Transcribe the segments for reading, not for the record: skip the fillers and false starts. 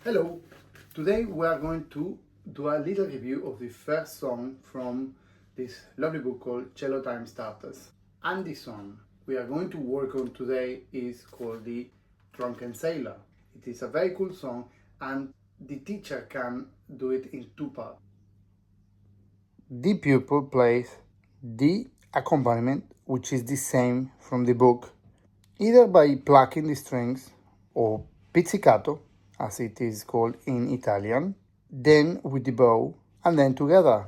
Hello! Today we are going to do a little review of the first song from this lovely book called Cello Times Starters. And the song we are going to work on today is called the Drunken Sailor. It is a very cool song and the teacher can do it in two parts. The pupil plays the accompaniment, which is the same from the book, either by plucking the strings or pizzicato, as it is called in Italian, then with the bow, and then together,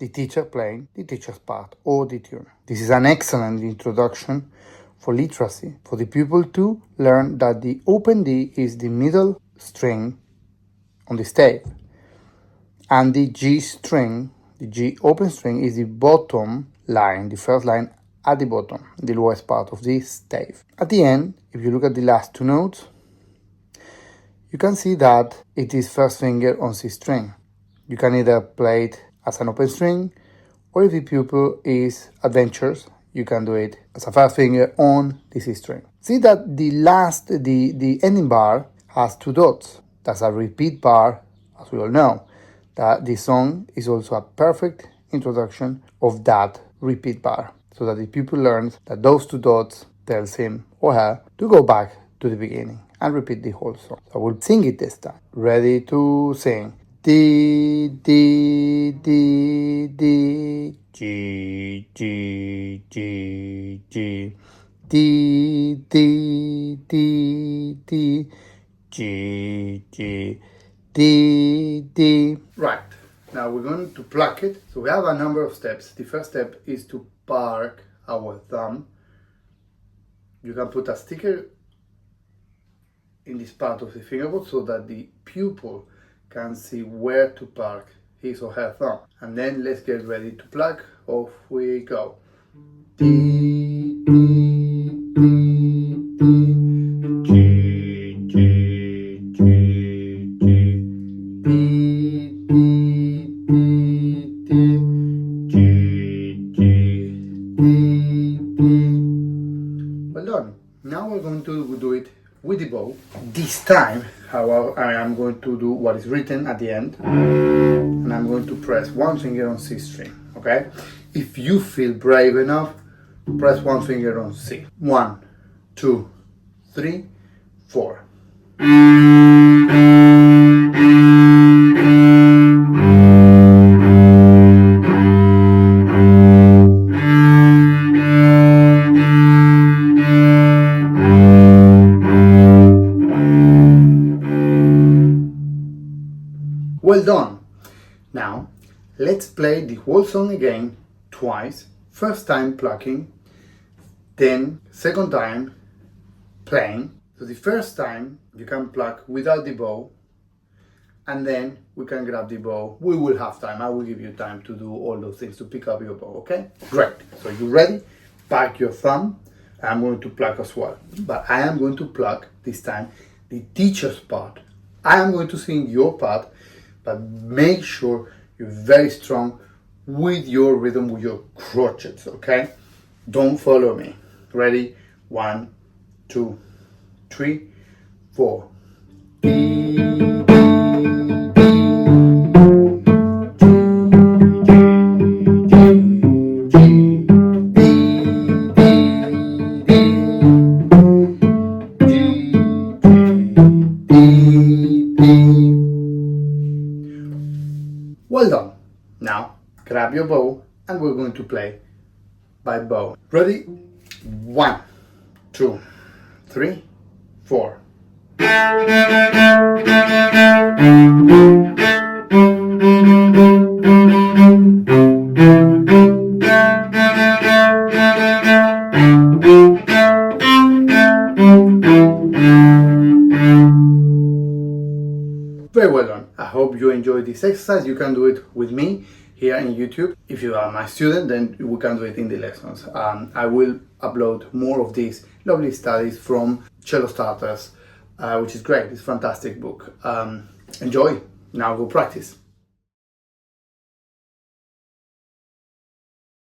the teacher playing the teacher's part or the tune. This is an excellent introduction for literacy, for the pupil to learn that the open D is the middle string on the stave, and the G string, the G open string, is the bottom line, the first line at the bottom, the lowest part of the stave. At the end, if you look at the last two notes, you can see that it is first finger on C string. You can either play it as an open string, or if the pupil is adventurous, you can do it as a first finger on the C string. See that the ending bar has two dots. That's a repeat bar, as we all know. That the song is also a perfect introduction of that repeat bar, so that the pupil learns that those two dots tells him or her to go back to the beginning and repeat the whole song. So I will sing it this time. Ready to sing. D, D, D, D, G, G, G, G, D, D, D, D, G, G, D, D. Right, now we're going to pluck it. So we have a number of steps. The first step is to park our thumb. You can put a sticker in this part of the fingerboard so that the pupil can see where to park his or her thumb. And then let's get ready to pluck. Off we go. D, D, D, D, G, G, G, G, D, D, D, D, G, G, D, D. Well done. Now we're going to do it with the bow. This time, however, I am going to do what is written at the end, and I'm going to press one finger on C string, okay? If you feel brave enough, press one finger on C. 1, 2, 3, 4. Well done! Now, let's play the whole song again twice. First time plucking, then second time playing. So the first time you can pluck without the bow, and then we can grab the bow. We will have time. I will give you time to do all those things, to pick up your bow, okay? Great. So you ready? Pack your thumb. I'm going to pluck as well. But I am going to pluck this time the teacher's part. I am going to sing your part, but make sure you're very strong with your rhythm, with your crotchets, okay? Don't follow me. Ready? 1, 2, 3, 4. Well done. Now grab your bow and we're going to play by bow. Ready? 1, 2, 3, 4. Very well done. I hope you enjoyed this exercise. You can do it with me here in YouTube. If you are my student, then we can do it in the lessons. I will upload more of these lovely studies from Cello Starters, which is great. It's a fantastic book. Enjoy. Now go practice.